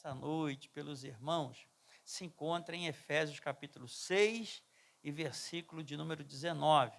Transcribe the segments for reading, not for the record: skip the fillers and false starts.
nessa noite pelos irmãos se encontra em Efésios capítulo 6 e versículo de número 19,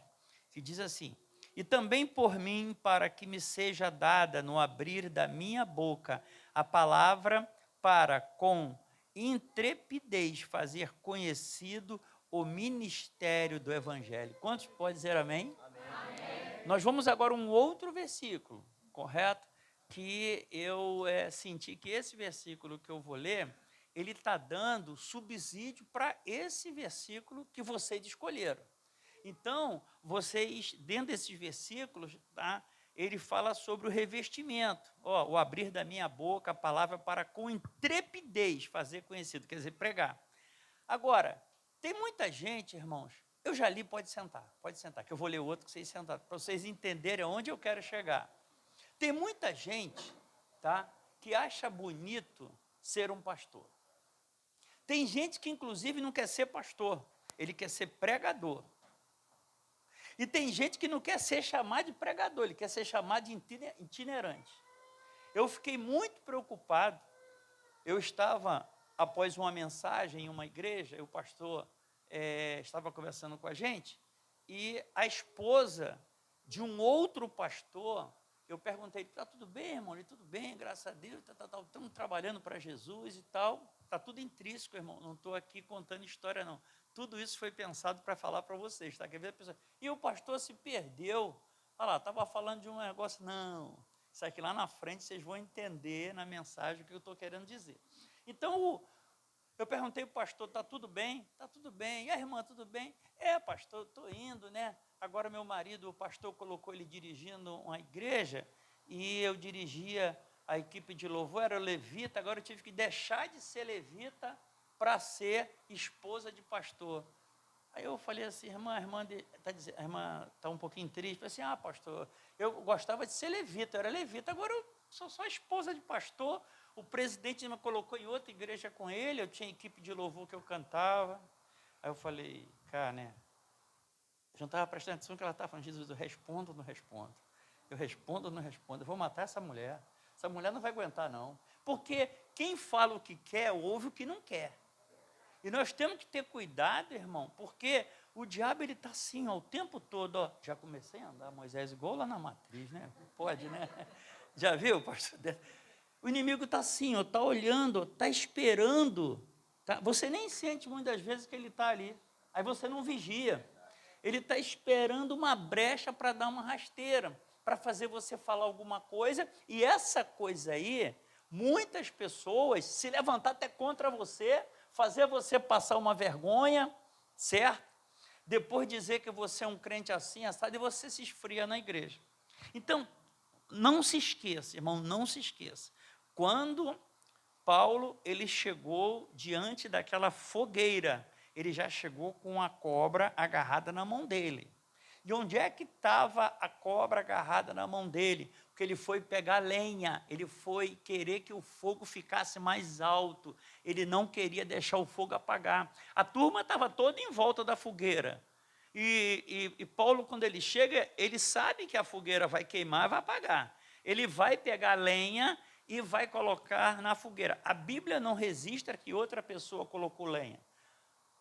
que diz assim: e também por mim, para que me seja dada no abrir da minha boca a palavra para com intrepidez fazer conhecido o ministério do Evangelho. Quantos podem dizer amém? Amém. Nós vamos agora um outro versículo, correto? Que eu senti que esse versículo que eu vou ler, ele está dando subsídio para esse versículo que vocês escolheram. Então, vocês, dentro desses versículos, tá, ele fala sobre o revestimento. O abrir da minha boca a palavra para com intrepidez fazer conhecido, quer dizer, pregar. Agora, tem muita gente, irmãos, eu já li, pode sentar, que eu vou ler outro que vocês sentaram, para vocês entenderem aonde eu quero chegar. Tem muita gente, tá, que acha bonito ser um pastor. Tem gente que, inclusive, não quer ser pastor, ele quer ser pregador. E tem gente que não quer ser chamado de pregador, ele quer ser chamado de itinerante. Eu fiquei muito preocupado. Eu estava, após uma mensagem em uma igreja, e o pastor estava conversando com a gente, e a esposa de um outro pastor, eu perguntei, está tudo bem, irmão? Ele, tudo bem, graças a Deus, estamos trabalhando para Jesus e tal. Está tudo intrínseco, irmão, não estou aqui contando história, não. Tudo isso foi pensado para falar para vocês, tá? Quer ver a pessoa? E o pastor se perdeu. Olha lá, estava falando de um negócio. Não, isso aqui lá na frente vocês vão entender na mensagem o que eu estou querendo dizer. Então, eu perguntei para o pastor, está tudo bem? Está tudo bem. E a irmã, tudo bem? Pastor, estou indo, né? Agora meu marido, o pastor colocou ele dirigindo uma igreja, e eu dirigia a equipe de louvor, era levita, agora eu tive que deixar de ser levita para ser esposa de pastor. Aí eu falei assim, a irmã está um pouquinho triste. Eu falei assim, pastor, eu gostava de ser levita, eu era levita, agora eu sou só esposa de pastor. O presidente me colocou em outra igreja com ele, eu tinha equipe de louvor que eu cantava. Aí eu falei, cara, né? Eu não estava prestando atenção que ela estava falando, Jesus, eu respondo ou não respondo? Eu respondo ou não respondo? Eu vou matar essa mulher. Essa mulher não vai aguentar, não. Porque quem fala o que quer, ouve o que não quer. E nós temos que ter cuidado, irmão, porque o diabo, ele está assim, ó, o tempo todo, ó. Já comecei a andar, Moisés, igual lá na matriz, né? Pode, né? Já viu, pastor? O inimigo está assim, ó, está olhando, está esperando. Tá? Você nem sente muitas vezes que ele está ali. Aí você não vigia. Ele está esperando uma brecha para dar uma rasteira, para fazer você falar alguma coisa, e essa coisa aí, muitas pessoas se levantar até contra você, fazer você passar uma vergonha, certo? Depois dizer que você é um crente assim, assado, e você se esfria na igreja. Então, não se esqueça, irmão, não se esqueça. Quando Paulo, ele chegou diante daquela fogueira, ele já chegou com a cobra agarrada na mão dele. E onde é que estava a cobra agarrada na mão dele? Porque ele foi pegar lenha, ele foi querer que o fogo ficasse mais alto, ele não queria deixar o fogo apagar. A turma estava toda em volta da fogueira. E Paulo, quando ele chega, ele sabe que a fogueira vai queimar, vai apagar. Ele vai pegar lenha e vai colocar na fogueira. A Bíblia não registra que outra pessoa colocou lenha.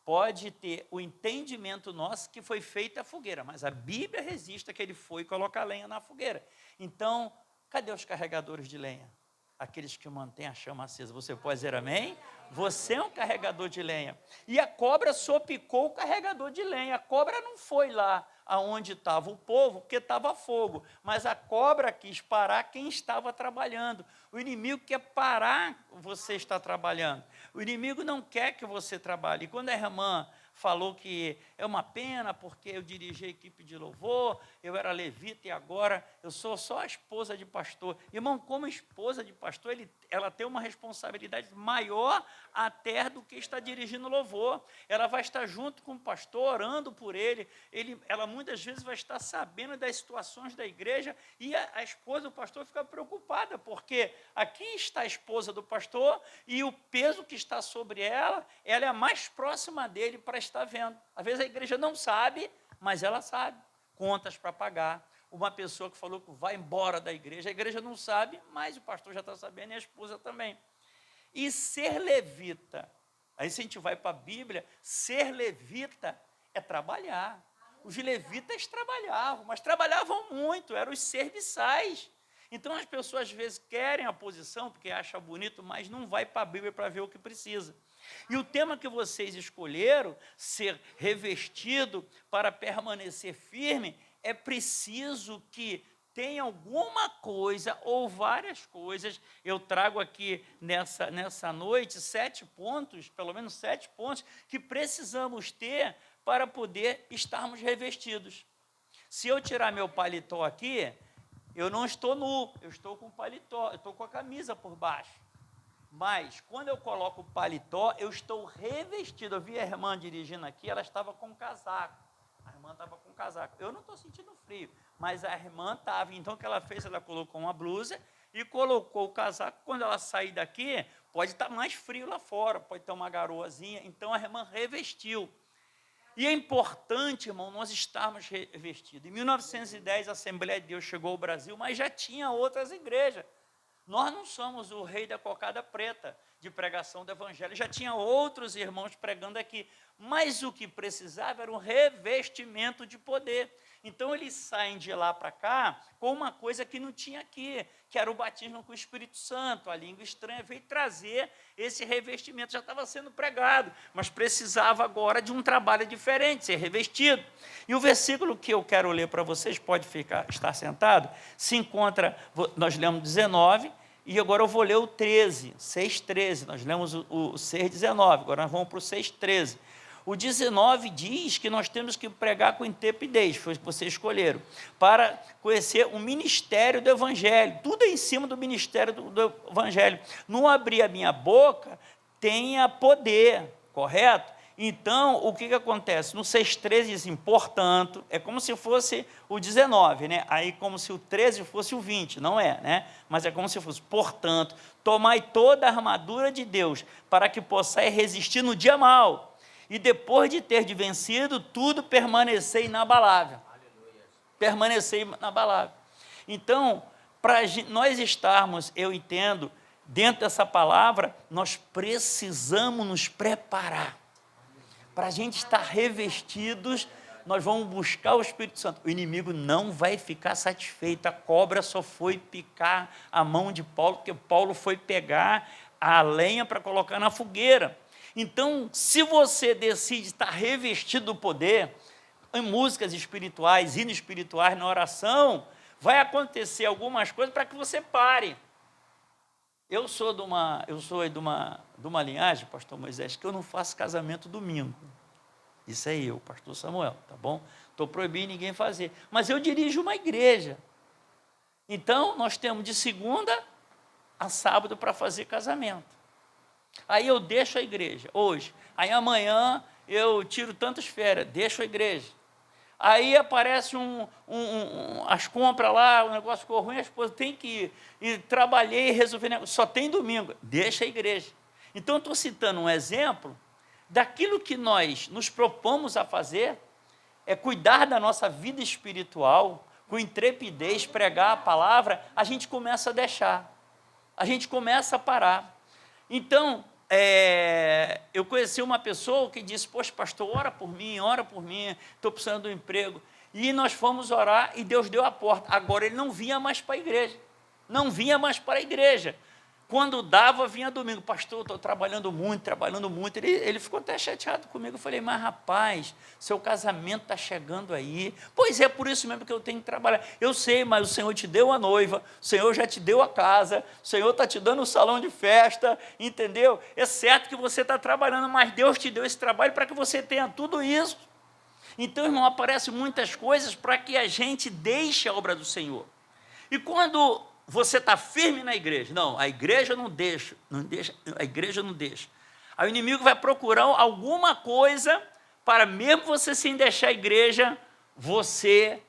Pode ter o entendimento nosso que foi feita a fogueira, mas a Bíblia registra que ele foi colocar lenha na fogueira. Então, cadê os carregadores de lenha? Aqueles que mantêm a chama acesa. Você pode dizer amém? Você é um carregador de lenha. E a cobra sopicou o carregador de lenha. A cobra não foi lá aonde estava o povo, porque estava fogo. Mas a cobra quis parar quem estava trabalhando. O inimigo quer parar você estar trabalhando. O inimigo não quer que você trabalhe. E quando a irmã falou que é uma pena porque eu dirigi a equipe de louvor, eu era levita e agora eu sou só a esposa de pastor. Irmão, como esposa de pastor, ela tem uma responsabilidade maior até do que está dirigindo louvor. Ela vai estar junto com o pastor, orando por ele. Ela muitas vezes vai estar sabendo das situações da igreja, e a esposa do pastor fica preocupada, porque aqui está a esposa do pastor e o peso que está sobre ela é a mais próxima dele para estar vendo. Às vezes a igreja não sabe, mas ela sabe. Contas para pagar. Uma pessoa que falou que vai embora da igreja, a igreja não sabe, mas o pastor já está sabendo e a esposa também. E ser levita, aí se a gente vai para a Bíblia, ser levita é trabalhar. Os levitas trabalhavam, mas trabalhavam muito, eram os serviçais. Então as pessoas às vezes querem a posição porque acham bonito, mas não vai para a Bíblia para ver o que precisa. E o tema que vocês escolheram, ser revestido para permanecer firme, é preciso que tenha alguma coisa ou várias coisas. Eu trago aqui nessa noite 7 pontos, pelo menos 7 pontos, que precisamos ter para poder estarmos revestidos. Se eu tirar meu paletó aqui, eu não estou nu, eu estou com paletó, eu estou com a camisa por baixo. Mas, quando eu coloco o paletó, eu estou revestido. Eu vi a irmã dirigindo aqui, ela estava com casaco. A irmã estava com casaco. Eu não estou sentindo frio, mas a irmã estava. Então, o que ela fez? Ela colocou uma blusa e colocou o casaco. Quando ela sair daqui, pode estar mais frio lá fora, pode ter uma garoazinha. Então, a irmã revestiu. E é importante, irmão, nós estarmos revestidos. Em 1910, a Assembleia de Deus chegou ao Brasil, mas já tinha outras igrejas. Nós não somos o rei da cocada preta de pregação do evangelho. Já tinha outros irmãos pregando aqui. Mas o que precisava era um revestimento de poder. Então, eles saem de lá para cá com uma coisa que não tinha aqui, que era o batismo com o Espírito Santo. A língua estranha veio trazer esse revestimento. Já estava sendo pregado, mas precisava agora de um trabalho diferente, ser revestido. E o versículo que eu quero ler para vocês, pode estar sentado, se encontra, nós lemos 19, e agora eu vou ler o 13, 6,13. Nós lemos o 6,19, agora nós vamos para o 6,13. O 19 diz que nós temos que pregar com intrepidez, foi o que vocês escolheram, para conhecer o ministério do Evangelho. Tudo é em cima do ministério do Evangelho. Não abrir a minha boca, tenha poder, correto? Então, o que acontece? No 6,13 diz assim, portanto, é como se fosse o 19, né? Aí como se o 13 fosse o 20, não é, né? Mas é como se fosse, portanto, tomai toda a armadura de Deus, para que possais resistir no dia mau, e depois de ter vencido, tudo permanecer inabalável. Permanecer inabalável. Então, para nós estarmos, eu entendo, dentro dessa palavra, nós precisamos nos preparar. Para a gente estar revestidos, nós vamos buscar o Espírito Santo. O inimigo não vai ficar satisfeito. A cobra só foi picar a mão de Paulo, porque Paulo foi pegar a lenha para colocar na fogueira. Então, se você decide estar revestido do poder, em músicas espirituais, hinos espirituais, na oração, vai acontecer algumas coisas para que você pare. Eu sou de uma linhagem, pastor Moisés, que eu não faço casamento domingo. Isso é eu, pastor Samuel, tá bom? Estou proibindo ninguém fazer. Mas eu dirijo uma igreja. Então, nós temos de segunda a sábado para fazer casamento. Aí eu deixo a igreja, hoje. Aí amanhã eu tiro tantas férias, deixo a igreja. Aí aparece as compras lá, o negócio ficou ruim, a esposa tem que ir. E trabalhei e resolvi, só tem domingo, deixa a igreja. Então, eu estou citando um exemplo daquilo que nós nos propomos a fazer, é cuidar da nossa vida espiritual, com intrepidez, pregar a palavra, a gente começa a deixar, a gente começa a parar. Então, eu conheci uma pessoa que disse, poxa, pastor, ora por mim, estou precisando de um emprego. E nós fomos orar e Deus deu a porta. Agora ele não vinha mais para a igreja. Não vinha mais para a igreja. Quando dava, vinha domingo. Pastor, estou trabalhando muito. Ele ficou até chateado comigo. Eu falei, mas rapaz, seu casamento está chegando aí. Pois é, por isso mesmo que eu tenho que trabalhar. Eu sei, mas o Senhor te deu a noiva, o Senhor já te deu a casa, o Senhor está te dando um salão de festa, entendeu? É certo que você está trabalhando, mas Deus te deu esse trabalho para que você tenha tudo isso. Então, irmão, aparecem muitas coisas para que a gente deixe a obra do Senhor. E quando você está firme na igreja, não, a igreja não deixa, a igreja não deixa. Aí o inimigo vai procurar alguma coisa para, mesmo você sem deixar a igreja, você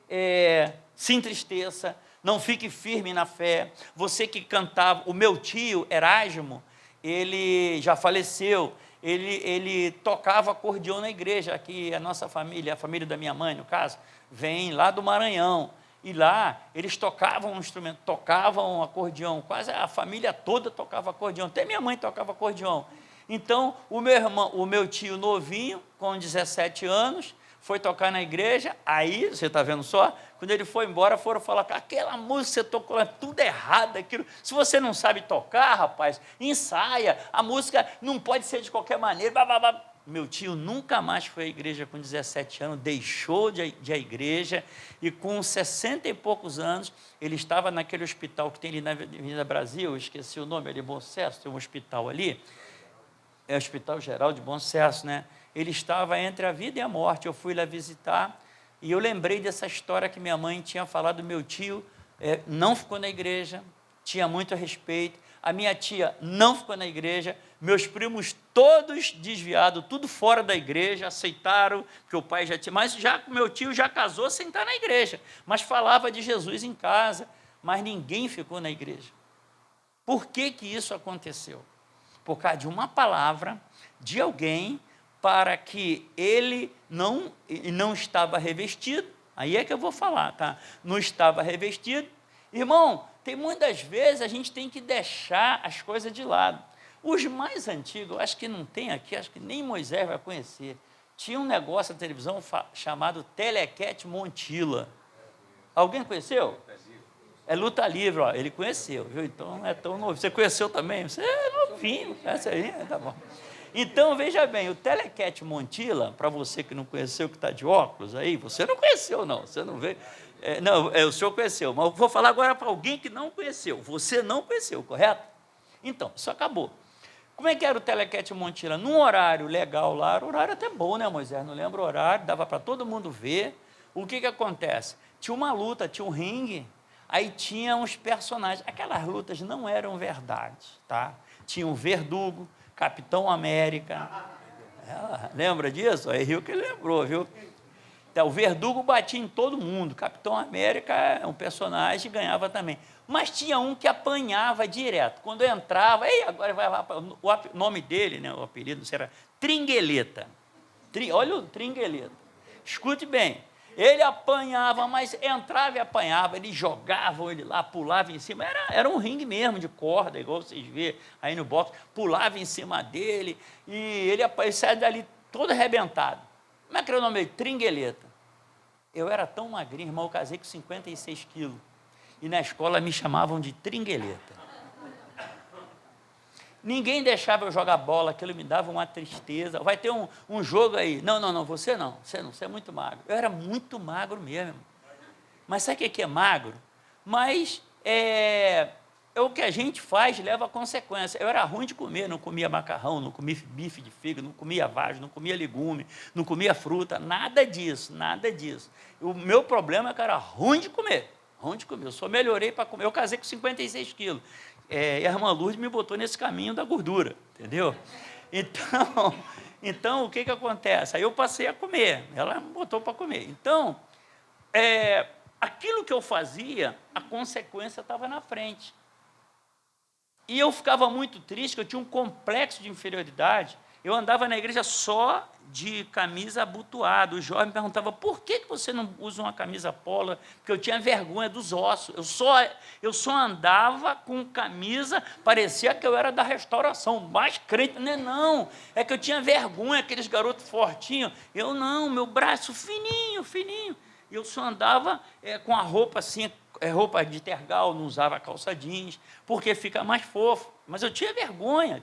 se entristeça, não fique firme na fé. Você que cantava, o meu tio Erasmo, ele já faleceu, ele tocava acordeão na igreja, aqui a nossa família, a família da minha mãe, no caso, vem lá do Maranhão. E lá eles tocavam um instrumento, tocavam acordeão, quase a família toda tocava acordeão, até minha mãe tocava acordeão. Então, o meu tio novinho, com 17 anos, foi tocar na igreja, aí, você está vendo só, quando ele foi embora, foram falar, aquela música que você tocou lá, tudo errado, aquilo. Se você não sabe tocar, rapaz, ensaia, a música não pode ser de qualquer maneira, blá, blá, blá. Meu tio nunca mais foi à igreja com 17 anos, deixou de ir à igreja, e com 60 e poucos anos, ele estava naquele hospital que tem ali na Avenida Brasil, eu esqueci o nome, ali, Bom Sucesso, tem um hospital ali, é o Hospital Geral de Bom Sucesso, né? Ele estava entre a vida e a morte, eu fui lá visitar, e eu lembrei dessa história que minha mãe tinha falado, meu tio não ficou na igreja, tinha muito respeito, a minha tia não ficou na igreja, meus primos todos desviados, tudo fora da igreja, aceitaram, que o pai já tinha, mas já meu tio já casou sem estar na igreja, mas falava de Jesus em casa, mas ninguém ficou na igreja. Por que que isso aconteceu? Por causa de uma palavra de alguém, para que ele não estava revestido, aí é que eu vou falar, tá? Não estava revestido. Irmão, tem muitas vezes a gente tem que deixar as coisas de lado. Os mais antigos, eu acho que não tem aqui, acho que nem Moisés vai conhecer. Tinha um negócio na televisão chamado Telequete Montila. Alguém conheceu? É luta livre, ó, ele conheceu, viu? Então não é tão novo. Você conheceu também? Você é novinho, essa aí, tá bom. Então, veja bem, o Telequete Montila, para você que não conheceu, que está de óculos aí, você não conheceu, não, você não vê. O senhor conheceu, mas eu vou falar agora para alguém que não conheceu. Você não conheceu, correto? Então, isso acabou. Como é que era o Telequete Montila? Num horário legal lá, era um horário até bom, né, Moisés? Não lembro o horário, dava para todo mundo ver. O que acontece? Tinha uma luta, tinha um ringue, aí tinha uns personagens. Aquelas lutas não eram verdade, tá? Tinha um Verdugo, Capitão América. Lembra disso? Aí Rio que ele lembrou, viu? Então, o Verdugo batia em todo mundo. Capitão América é um personagem e ganhava também. Mas tinha um que apanhava direto. Quando eu entrava, agora vai lá. O nome dele, né, o apelido, era Tringueleta. Olha o Tringueleta. Escute bem. Ele apanhava, mas entrava e apanhava, eles jogavam ele lá, pulava em cima, era um ringue mesmo, de corda, igual vocês vê aí no boxe, pulava em cima dele, e ele saia dali todo arrebentado. Como é que era o nome dele? Tringueleta. Eu era tão magrinho, irmão, eu casei com 56 quilos, e na escola me chamavam de Tringueleta. Ninguém deixava eu jogar bola, aquilo me dava uma tristeza. Vai ter um jogo aí. Não, você é muito magro. Eu era muito magro mesmo. Mas sabe o que é magro? Mas o que a gente faz leva a consequência. Eu era ruim de comer, não comia macarrão, não comia bife de fígado, não comia vagem, não comia legume, não comia fruta, nada disso, nada disso. O meu problema é que eu era ruim de comer, Eu só melhorei para comer. Eu casei com 56 quilos. E a irmã Lourdes me botou nesse caminho da gordura, entendeu? Então o que acontece? Aí eu passei a comer, ela me botou para comer. Então, aquilo que eu fazia, a consequência estava na frente. E eu ficava muito triste, porque eu tinha um complexo de inferioridade. Eu andava na igreja só de camisa abotoada. O jovem me perguntava, por que você não usa uma camisa polo? Porque eu tinha vergonha dos ossos. Eu só andava com camisa, parecia que eu era da restauração, mais crente. Não, é que eu tinha vergonha, aqueles garotos fortinhos. Eu não, meu braço fininho. Eu só andava com a roupa assim, roupa de tergal, não usava calça jeans, porque fica mais fofo. Mas eu tinha vergonha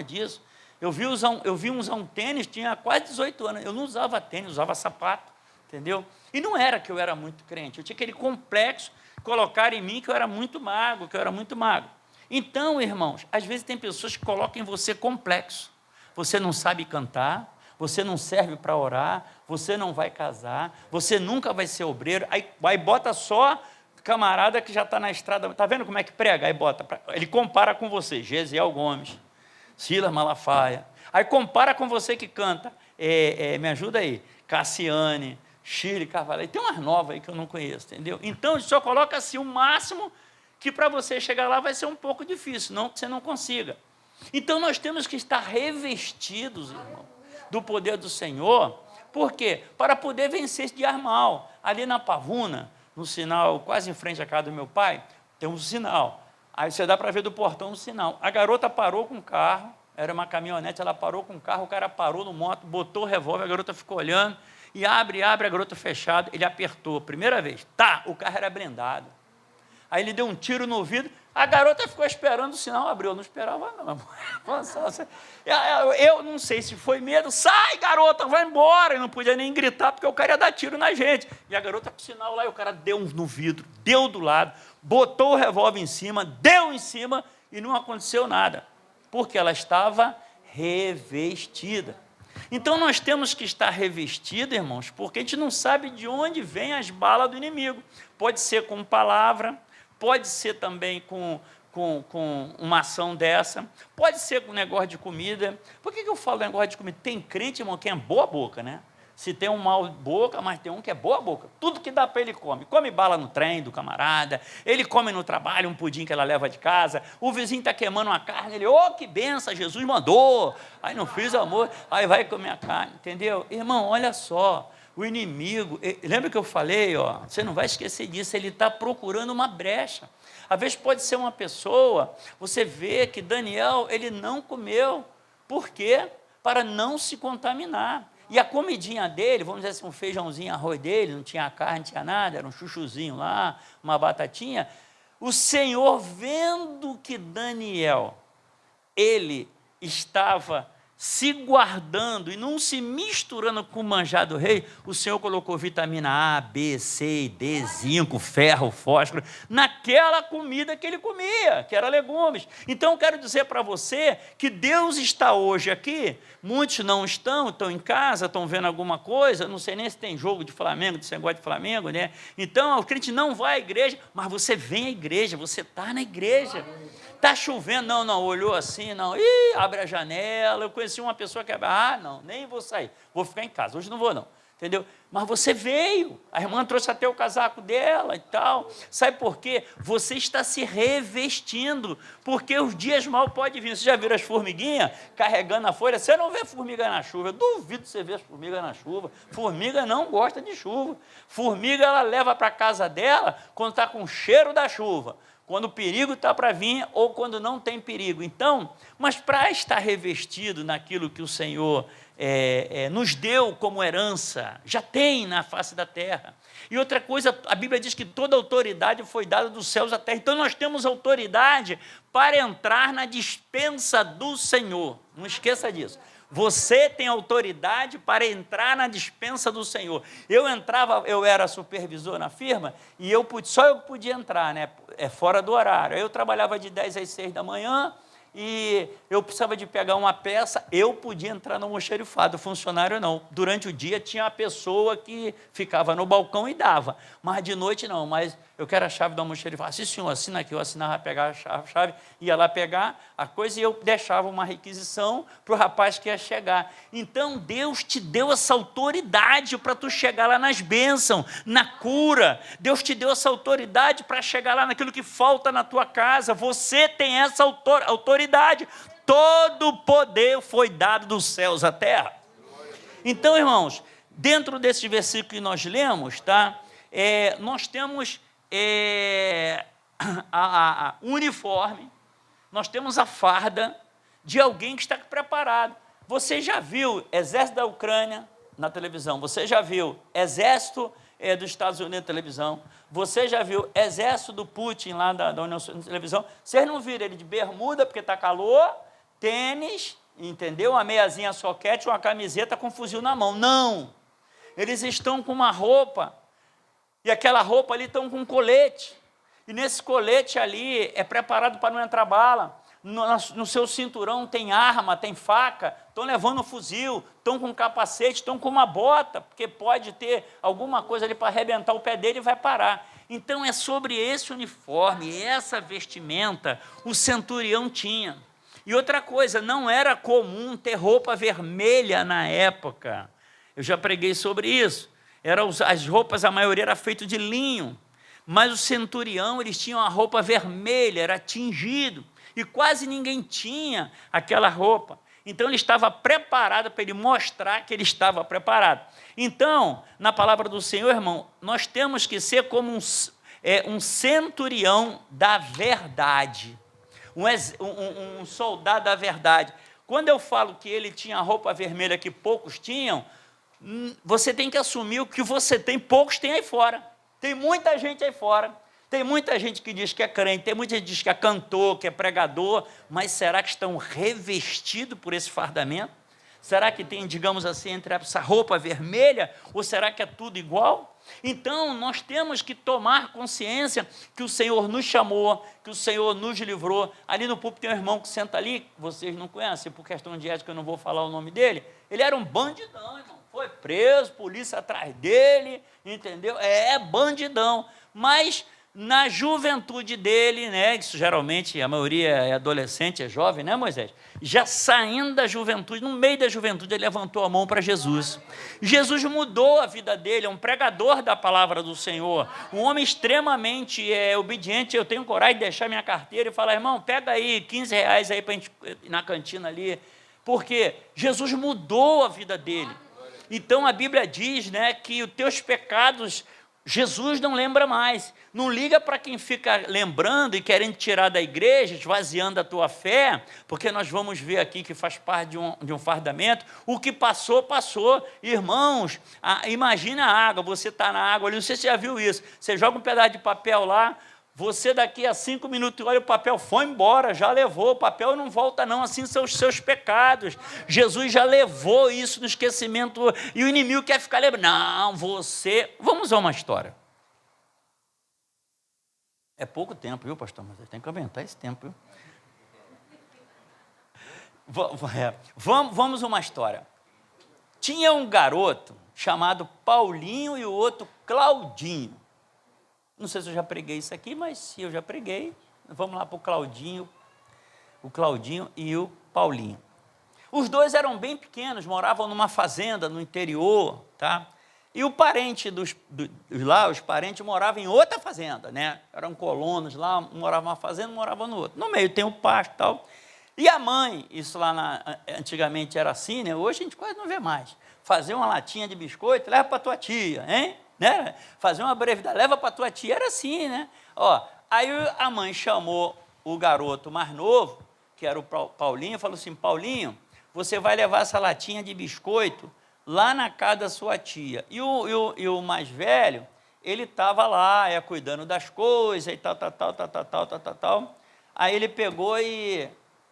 disso. Eu vi usar um tênis, tinha quase 18 anos, eu não usava tênis, usava sapato, entendeu? E não era que eu era muito crente, eu tinha aquele complexo, colocar em mim que eu era muito magro, Então, irmãos, às vezes tem pessoas que colocam em você complexo. Você não sabe cantar, você não serve para orar, você não vai casar, você nunca vai ser obreiro, aí bota só camarada que já está na estrada, está vendo como é que prega? Aí ele compara com você, Gesiel Gomes, Silas Malafaia. Aí compara com você que canta, me ajuda aí, Cassiane, Shirley Carvalho. Tem umas novas aí que eu não conheço, entendeu? Então, só coloca assim o máximo que para você chegar lá vai ser um pouco difícil, não que você não consiga. Então, nós temos que estar revestidos, irmão, do poder do Senhor. Por quê? Para poder vencer esse dias mal. Ali na Pavuna, no sinal, quase em frente à casa do meu pai, tem um sinal. Aí você dá para ver do portão o sinal. A garota parou com o carro, era uma caminhonete, ela parou com o carro, o cara parou no moto, botou o revólver, a garota ficou olhando, e abre, a garota fechada, ele apertou, primeira vez, tá, o carro era blindado. Aí ele deu um tiro no vidro, a garota ficou esperando o sinal abrir, eu não esperava não. Eu não sei se foi medo, sai garota, vai embora, e não podia nem gritar, porque o cara ia dar tiro na gente. E a garota com o sinal lá, e o cara deu no vidro, deu do lado, botou o revólver em cima, deu em cima, e não aconteceu nada, porque ela estava revestida. Então, nós temos que estar revestidos, irmãos, porque a gente não sabe de onde vêm as balas do inimigo. Pode ser com palavra, pode ser também com uma ação dessa, pode ser com negócio de comida. Por que eu falo negócio de comida? Tem crente, irmão, que é boa boca, né? Se tem um mal boca, mas tem um que é boa boca. Tudo que dá para ele come. Come bala no trem do camarada, ele come no trabalho um pudim que ela leva de casa, o vizinho está queimando uma carne, ele, que benção, Jesus mandou. Aí não fiz amor, aí vai comer a carne, entendeu? Irmão, olha só, o inimigo, lembra que eu falei, você não vai esquecer disso, ele está procurando uma brecha. Às vezes pode ser uma pessoa, você vê que Daniel, ele não comeu. Por quê? Para não se contaminar. E a comidinha dele, vamos dizer assim, um feijãozinho, arroz dele, não tinha carne, não tinha nada, era um chuchuzinho lá, uma batatinha. O Senhor, vendo que Daniel, ele estava se guardando e não se misturando com o manjar do rei, o Senhor colocou vitamina A, B, C, D, zinco, ferro, fósforo, naquela comida que ele comia, que era legumes. Então, eu quero dizer para você que Deus está hoje aqui, muitos não estão em casa, estão vendo alguma coisa, não sei nem se tem jogo de Flamengo, de negócio de Flamengo, né? Então, o crente não vai à igreja, mas você vem à igreja, você está na igreja. Está chovendo, não, olhou assim, não, abre a janela, eu conheci uma pessoa que, não, nem vou sair, vou ficar em casa, hoje não vou não, entendeu? Mas você veio, a irmã trouxe até o casaco dela e tal, sabe por quê? Você está se revestindo, porque os dias mal podem vir. Você já viu as formiguinhas carregando a folha? Você não vê formiga na chuva, eu duvido você ver as formigas na chuva, formiga não gosta de chuva, formiga ela leva para a casa dela quando está com o cheiro da chuva, quando o perigo está para vir ou quando não tem perigo. Então, mas para estar revestido naquilo que o Senhor nos deu como herança, já tem na face da terra. E outra coisa, a Bíblia diz que toda autoridade foi dada dos céus à terra. Então, nós temos autoridade para entrar na despensa do Senhor. Não esqueça disso. Você tem autoridade para entrar na despensa do Senhor. Eu era supervisor na firma e só eu podia entrar, né? Fora do horário. Eu trabalhava de 10 às 6 da manhã e eu precisava de pegar uma peça, eu podia entrar no almoxarifado, o funcionário não. Durante o dia tinha a pessoa que ficava no balcão e dava, mas de noite não. Mas eu quero a chave do almoxarifado. Sim, senhor, assina aqui. Eu assinava, pegar a chave, ia lá pegar a coisa e eu deixava uma requisição para o rapaz que ia chegar. Então, Deus te deu essa autoridade para tu chegar lá nas bênçãos, na cura. Deus te deu essa autoridade para chegar lá naquilo que falta na tua casa. Você tem essa autoridade. Todo o poder foi dado dos céus à terra. Então, irmãos, dentro desse versículo que nós lemos, tá? Nós temos a uniforme, nós temos a farda de alguém que está preparado. Você já viu Exército da Ucrânia na televisão, você já viu Exército dos Estados Unidos na televisão, você já viu Exército do Putin lá da União Soviética na televisão. Vocês não viram ele de bermuda porque está calor, tênis, entendeu? Uma meiazinha soquete, uma camiseta com um fuzil na mão. Não! Eles estão com uma roupa, e aquela roupa ali estão com um colete, e nesse colete ali é preparado para não entrar bala. No seu cinturão tem arma, tem faca, estão levando um fuzil, estão com um capacete, estão com uma bota, porque pode ter alguma coisa ali para arrebentar o pé dele e vai parar. Então é sobre esse uniforme, essa vestimenta, o centurião tinha. E outra coisa, não era comum ter roupa vermelha na época. Eu já preguei sobre isso. As roupas, a maioria era feita de linho, mas o centurião, eles tinham a roupa vermelha, era tingido, e quase ninguém tinha aquela roupa. Então, ele estava preparado para ele mostrar que ele estava preparado. Então, na palavra do Senhor, irmão, nós temos que ser como um centurião da verdade, um soldado da verdade. Quando eu falo que ele tinha roupa vermelha que poucos tinham, você tem que assumir o que você tem, poucos têm aí fora. Tem muita gente aí fora. Tem muita gente que diz que é crente, tem muita gente que diz que é cantor, que é pregador, mas será que estão revestidos por esse fardamento? Será que tem, digamos assim, entre essa roupa vermelha, ou será que é tudo igual? Então, nós temos que tomar consciência que o Senhor nos chamou, que o Senhor nos livrou. Ali no púlpito tem um irmão que senta ali, vocês não conhecem, por questão de ética eu não vou falar o nome dele. Ele era um bandidão, irmão. Foi preso, polícia atrás dele, entendeu? É bandidão. Mas na juventude dele, né, isso geralmente a maioria é adolescente, é jovem, né, Moisés? Já saindo da juventude, no meio da juventude, ele levantou a mão para Jesus. Jesus mudou a vida dele, é um pregador da palavra do Senhor, um homem extremamente obediente. Eu tenho coragem de deixar minha carteira e falar, irmão, pega aí R$15 aí para a gente ir na cantina ali, porque Jesus mudou a vida dele. Então a Bíblia diz, né, que os teus pecados Jesus não lembra mais. Não liga para quem fica lembrando e querendo tirar da igreja, esvaziando a tua fé, porque nós vamos ver aqui que faz parte de um fardamento. O que passou, passou. Irmãos, imagina a água, você está na água ali, não sei se você já viu isso. Você joga um pedaço de papel lá, você daqui a 5 minutos, olha, o papel foi embora, já levou, o papel não volta não, assim são os seus pecados. Jesus já levou isso no esquecimento, e o inimigo quer ficar lembrando. Não, você... Vamos a uma história. É pouco tempo, viu, pastor? Mas tem que aumentar esse tempo, viu? Vamos a uma história. Tinha um garoto chamado Paulinho e o outro Claudinho. Não sei se eu já preguei isso aqui, mas se eu já preguei, vamos lá para o Claudinho e o Paulinho. Os dois eram bem pequenos, moravam numa fazenda no interior, tá? E o parente os parentes moravam em outra fazenda, né? Eram colonos lá, um morava numa fazenda, morava no outro. No meio tem o pasto e tal. E a mãe, isso lá antigamente era assim, né? Hoje a gente quase não vê mais. Fazer uma latinha de biscoito, leva para tua tia, hein? Né? Fazer uma brevidade, leva para tua tia, era assim, né? Ó, aí a mãe chamou o garoto mais novo, que era o Paulinho, falou assim, Paulinho, você vai levar essa latinha de biscoito lá na casa da sua tia. E o mais velho, ele estava lá, cuidando das coisas e tal. Aí ele pegou e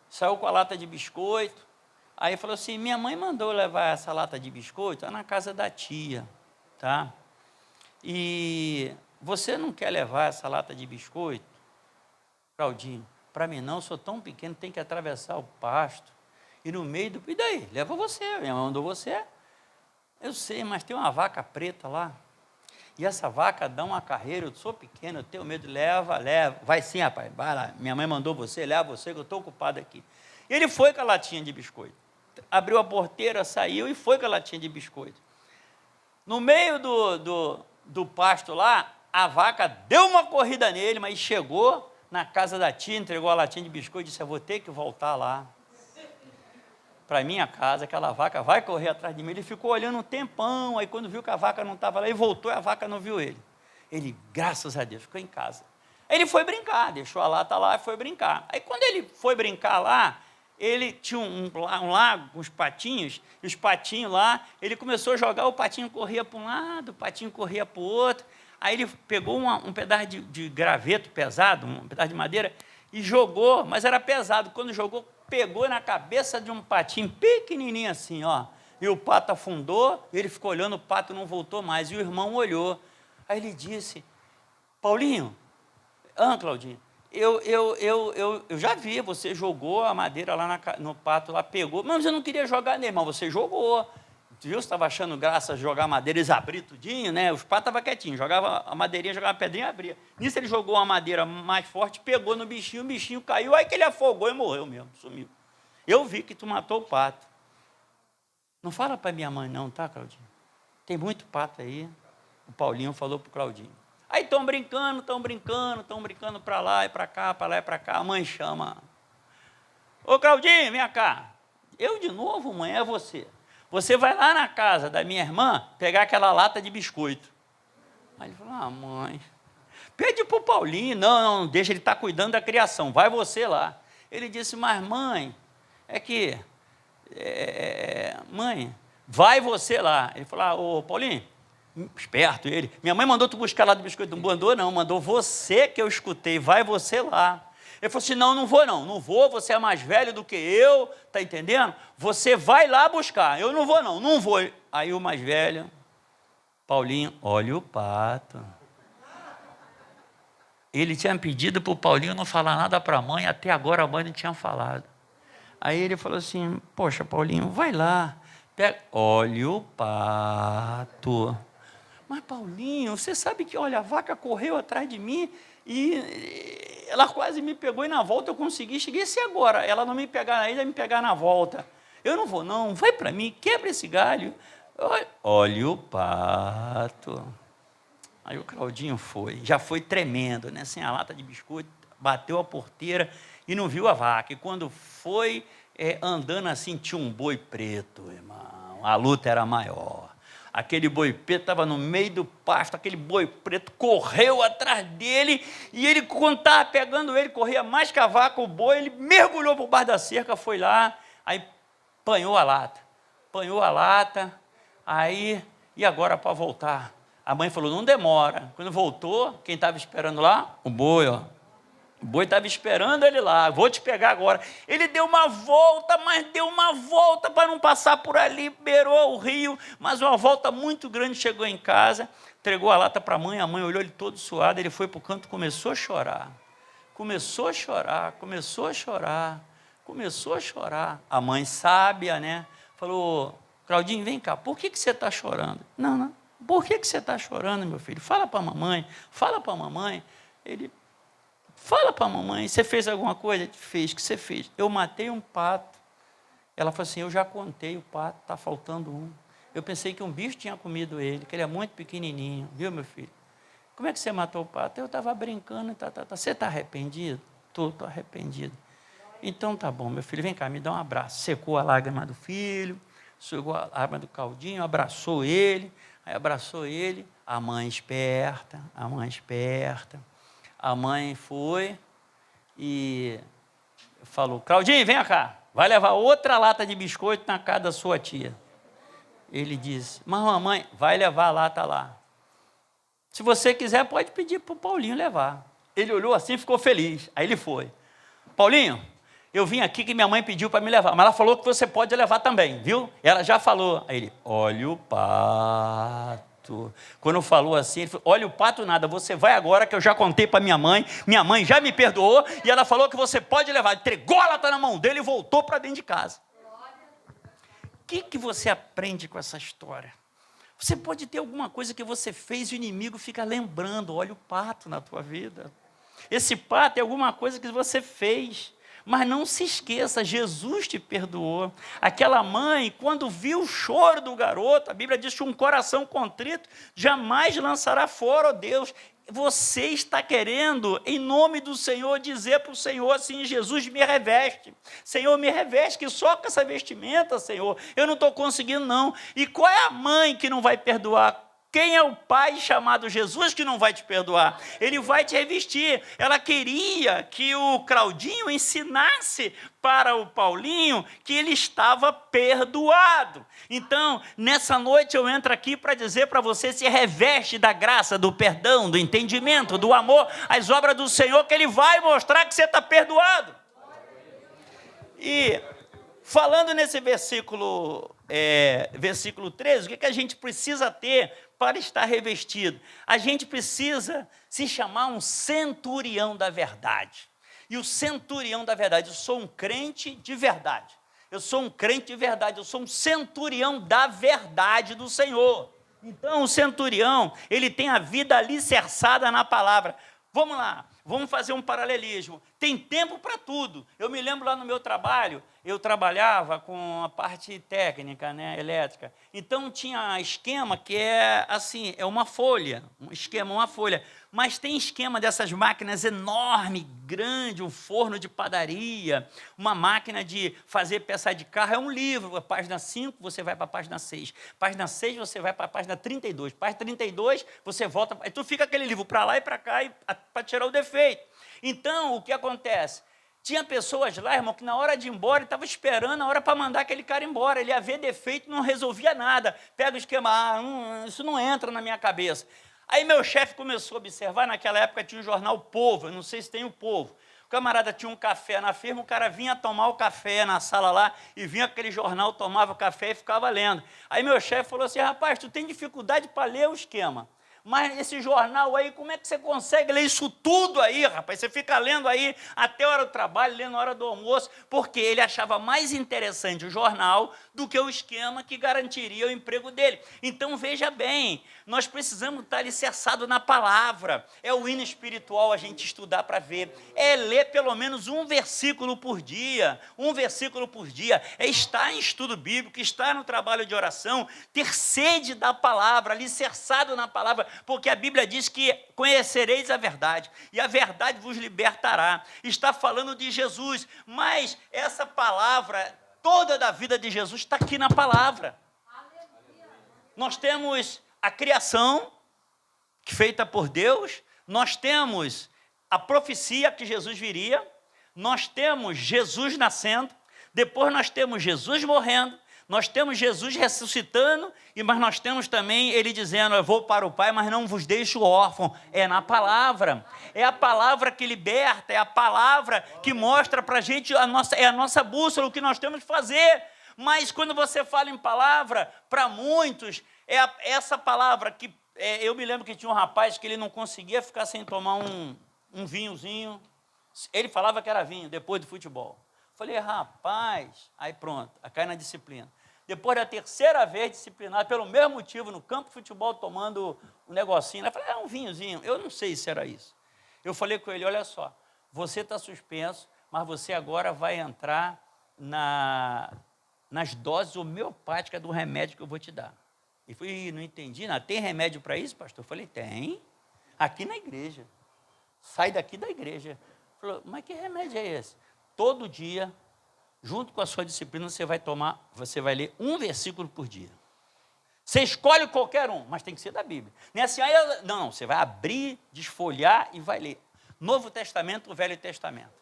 saiu com a lata de biscoito, aí falou assim, minha mãe mandou levar essa lata de biscoito lá na casa da tia, tá? E você não quer levar essa lata de biscoito? Claudinho, para mim não, sou tão pequeno, tem que atravessar o pasto, e no meio do... E daí? Leva você, minha mãe mandou você. Eu sei, mas tem uma vaca preta lá, e essa vaca dá uma carreira, eu sou pequeno, eu tenho medo, leva, vai sim, rapaz, vai lá, minha mãe mandou você, leva você, que eu estou ocupado aqui. E ele foi com a latinha de biscoito, abriu a porteira, saiu e foi com a latinha de biscoito. No meio do pasto lá, a vaca deu uma corrida nele, mas chegou na casa da tia, entregou a latinha de biscoito e disse, eu vou ter que voltar lá para minha casa, aquela vaca vai correr atrás de mim. Ele ficou olhando um tempão, aí quando viu que a vaca não estava lá, ele voltou e a vaca não viu ele. Ele, graças a Deus, ficou em casa. Aí ele foi brincar, deixou a lata lá e foi brincar. Aí quando ele foi brincar lá, ele tinha um lago com os patinhos, e os patinhos lá, ele começou a jogar, o patinho corria para um lado, o patinho corria para o outro. Aí ele pegou um pedaço de graveto pesado, um pedaço de madeira, e jogou, mas era pesado. Quando jogou, pegou na cabeça de um patinho pequenininho assim, ó. E o pato afundou, ele ficou olhando, o pato não voltou mais. E o irmão olhou. Aí ele disse, Paulinho, Claudinho, eu já vi, você jogou a madeira lá no pato, lá pegou, mas eu não queria jogar nele, mas você jogou. Viu, você estava achando graça jogar madeira, eles abriam tudinho, né? Os patos estavam quietinhos, jogava a madeirinha, jogava a pedrinha e abria. Nisso ele jogou uma madeira mais forte, pegou no bichinho, o bichinho caiu, aí que ele afogou e morreu mesmo, sumiu. Eu vi que tu matou o pato. Não fala para minha mãe não, tá, Claudinho? Tem muito pato aí. O Paulinho falou para o Claudinho. Aí estão brincando para lá e para cá, para lá e para cá. A mãe chama. Ô, Claudinho, vem cá. Eu de novo, mãe, é você. Você vai lá na casa da minha irmã pegar aquela lata de biscoito. Aí ele falou, mãe, pede para o Paulinho. Não, deixa, ele está cuidando da criação, vai você lá. Ele disse, mas mãe, mãe, vai você lá. Ele falou, ô Paulinho, esperto ele, minha mãe mandou tu buscar lá do biscoito, não mandou não, mandou você que eu escutei, vai você lá. Ele falou assim, não vou, você é mais velho do que eu, tá entendendo? Você vai lá buscar, eu não vou. Aí o mais velho, Paulinho, olha o pato. Ele tinha pedido para o Paulinho não falar nada para a mãe, até agora a mãe não tinha falado. Aí ele falou assim, poxa, Paulinho, vai lá, pega, olha o pato. Mas, Paulinho, você sabe que, olha, a vaca correu atrás de mim e ela quase me pegou e na volta eu consegui, cheguei se agora, ela não me pegar na ida, me pegar na volta. Eu não vou não, vai para mim, quebra esse galho. Olha o pato. Aí o Claudinho já foi tremendo, né? Sem a lata de biscoito, bateu a porteira e não viu a vaca. E quando foi andando assim, tinha um boi preto, irmão. A luta era maior. Aquele boi preto estava no meio do pasto, aquele boi preto correu atrás dele, e ele, quando estava pegando ele, corria mais que a vaca, o boi, ele mergulhou por baixo da cerca, foi lá, aí apanhou a lata, aí, e agora para voltar? A mãe falou, não demora. Quando voltou, quem estava esperando lá? O boi, ó. O boi estava esperando ele lá, vou te pegar agora. Ele deu uma volta, mas deu uma volta para não passar por ali, beirou o rio, mas uma volta muito grande, chegou em casa, entregou a lata para a mãe olhou ele todo suado, ele foi para o canto e começou a chorar. A mãe sábia, né? Falou, Claudinho, vem cá, por que você está chorando? Não, por que você está chorando, meu filho? Fala para a mamãe. Ele, fala para a mamãe, você fez alguma coisa? Fez, o que você fez? Eu matei um pato. Ela falou assim, eu já contei o pato, está faltando um. Eu pensei que um bicho tinha comido ele, que ele é muito pequenininho, viu, meu filho? Como é que você matou o pato? Eu estava brincando, Você está arrependido? Estou arrependido. Então tá bom, meu filho, vem cá, me dá um abraço. Secou a lágrima do filho, secou a lágrima do Claudinho, abraçou ele, a mãe esperta. A mãe foi e falou, Claudinho, vem cá, vai levar outra lata de biscoito na casa da sua tia. Ele disse, mas mamãe, vai levar a lata lá. Se você quiser, pode pedir para o Paulinho levar. Ele olhou assim e ficou feliz. Aí ele foi. Paulinho, eu vim aqui que minha mãe pediu para me levar, mas ela falou que você pode levar também, viu? Ela já falou. Aí ele, olha o pato. Quando falou assim, ele falou, olha o pato nada, você vai agora que eu já contei para minha mãe já me perdoou e ela falou que você pode levar. Entregou a lata na mão dele e voltou para dentro de casa. O que você aprende com essa história? Você pode ter alguma coisa que você fez e o inimigo fica lembrando, olha o pato na tua vida. Esse pato é alguma coisa que você fez. Mas não se esqueça, Jesus te perdoou. Aquela mãe, quando viu o choro do garoto, a Bíblia diz que um coração contrito jamais lançará fora, ó Deus. Você está querendo, em nome do Senhor, dizer para o Senhor assim, Jesus, me reveste. Senhor, me reveste, que só com essa vestimenta, Senhor, eu não estou conseguindo não. E qual é a mãe que não vai perdoar? Quem é o pai chamado Jesus que não vai te perdoar? Ele vai te revestir. Ela queria que o Claudinho ensinasse para o Paulinho que ele estava perdoado. Então, nessa noite eu entro aqui para dizer para você, se reveste da graça, do perdão, do entendimento, do amor, as obras do Senhor, que Ele vai mostrar que você está perdoado. E falando nesse versículo 13, o que a gente precisa ter para estar revestido? A gente precisa se chamar um centurião da verdade. E o centurião da verdade, eu sou um crente de verdade. Eu sou um centurião da verdade do Senhor. Então, o centurião, ele tem a vida alicerçada na palavra. Vamos lá, vamos fazer um paralelismo. Tem tempo para tudo. Eu me lembro lá no meu trabalho, eu trabalhava com a parte técnica, né, elétrica. Então tinha esquema que é assim, é uma folha, um esquema, uma folha. Mas tem esquema dessas máquinas enorme, grande, um forno de padaria, uma máquina de fazer peça de carro, é um livro, a página 5, você vai para a página 6. Página 6, você vai para a página 32. Página 32, você volta, aí tu fica aquele livro para lá e para cá para tirar o defeito. Então, o que acontece? Tinha pessoas lá, irmão, que na hora de ir embora, estava esperando a hora para mandar aquele cara embora. Ele ia ver defeito, não resolvia nada. Pega o esquema, isso não entra na minha cabeça. Aí meu chefe começou a observar, naquela época tinha um jornal O Povo, eu não sei se tem O Povo. O camarada tinha um café na firma, o cara vinha tomar o café na sala lá, e vinha aquele jornal, tomava o café e ficava lendo. Aí meu chefe falou assim, rapaz, tu tem dificuldade para ler o esquema. Mas esse jornal aí, como é que você consegue ler isso tudo aí, rapaz? Você fica lendo aí até a hora do trabalho, lendo na hora do almoço, porque ele achava mais interessante o jornal do que o esquema que garantiria o emprego dele. Então, veja bem, nós precisamos estar alicerçados na palavra. É o hino espiritual a gente estudar para ver. É ler pelo menos um versículo por dia. Um versículo por dia. É estar em estudo bíblico, estar no trabalho de oração, ter sede da palavra, alicerçado na palavra, porque a Bíblia diz que conhecereis a verdade, e a verdade vos libertará. Está falando de Jesus, mas essa palavra, toda da vida de Jesus, está aqui na palavra. Nós temos a criação, feita por Deus, nós temos a profecia que Jesus viria, nós temos Jesus nascendo, depois nós temos Jesus morrendo, nós temos Jesus ressuscitando, mas nós temos também ele dizendo, eu vou para o Pai, mas não vos deixo órfão. É na palavra. É a palavra que liberta, é a palavra que mostra para a gente, é a nossa bússola, o que nós temos que fazer. Mas quando você fala em palavra, para muitos, essa palavra que... eu me lembro que tinha um rapaz que ele não conseguia ficar sem tomar um vinhozinho. Ele falava que era vinho, depois do futebol. Falei, rapaz, aí pronto, cai na disciplina. Depois da terceira vez disciplinado, pelo mesmo motivo, no campo de futebol, tomando um negocinho, eu falei, um vinhozinho, eu não sei se era isso. Eu falei com ele, olha só, você está suspenso, mas você agora vai entrar nas doses homeopáticas do remédio que eu vou te dar. Ele falou, não entendi nada, tem remédio para isso, pastor? Eu falei, tem, aqui na igreja, sai daqui da igreja. Ele falou, mas que remédio é esse? Todo dia, junto com a sua disciplina, você vai ler um versículo por dia. Você escolhe qualquer um, mas tem que ser da Bíblia. Não é assim, não, você vai abrir, desfolhar e vai ler. Novo Testamento, o Velho Testamento.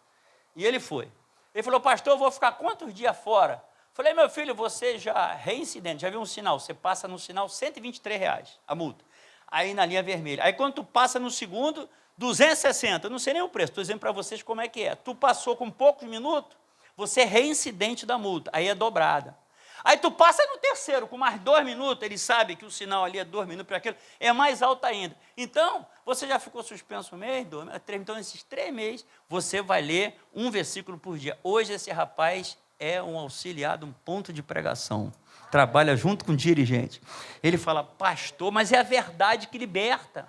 E ele foi. Ele falou, pastor, eu vou ficar quantos dias fora? Falei, meu filho, você já reincidente, já viu um sinal? Você passa no sinal, R$123 a multa. Aí na linha vermelha. Aí quando tu passa no segundo, 260, eu não sei nem o preço, estou dizendo para vocês como é que é. Tu passou com poucos minutos, você é reincidente da multa, aí é dobrada. Aí tu passa no terceiro, com mais 2 minutos, ele sabe que o sinal ali é 2 minutos para aquilo, é mais alto ainda. Então, você já ficou suspenso 1 mês, 2 meses, 3, então nesses 3 meses, você vai ler um versículo por dia. Hoje esse rapaz é um auxiliar de um ponto de pregação, trabalha junto com o dirigente. Ele fala, pastor, mas é a verdade que liberta.